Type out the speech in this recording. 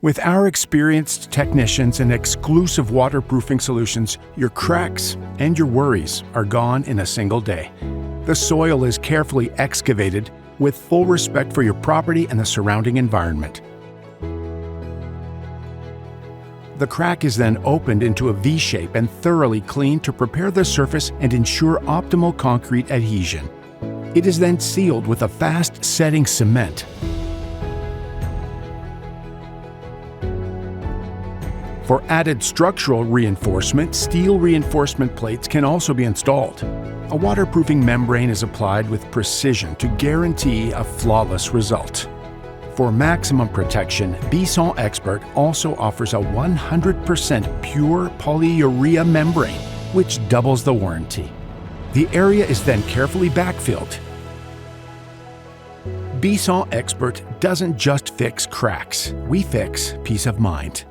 With our experienced technicians and exclusive waterproofing solutions, your cracks and your worries are gone in a single day. The soil is carefully excavated with full respect for your property and the surrounding environment. The crack is then opened into a V shape and thoroughly cleaned to prepare the surface and ensure optimal concrete adhesion. It is then sealed with a fast-setting cement. For added structural reinforcement, steel reinforcement plates can also be installed. A waterproofing membrane is applied with precision to guarantee a flawless result. For maximum protection, Bisson Expert also offers a 100% pure polyurea membrane, which doubles the warranty. The area is then carefully backfilled. Bisson Expert doesn't just fix cracks, we fix peace of mind.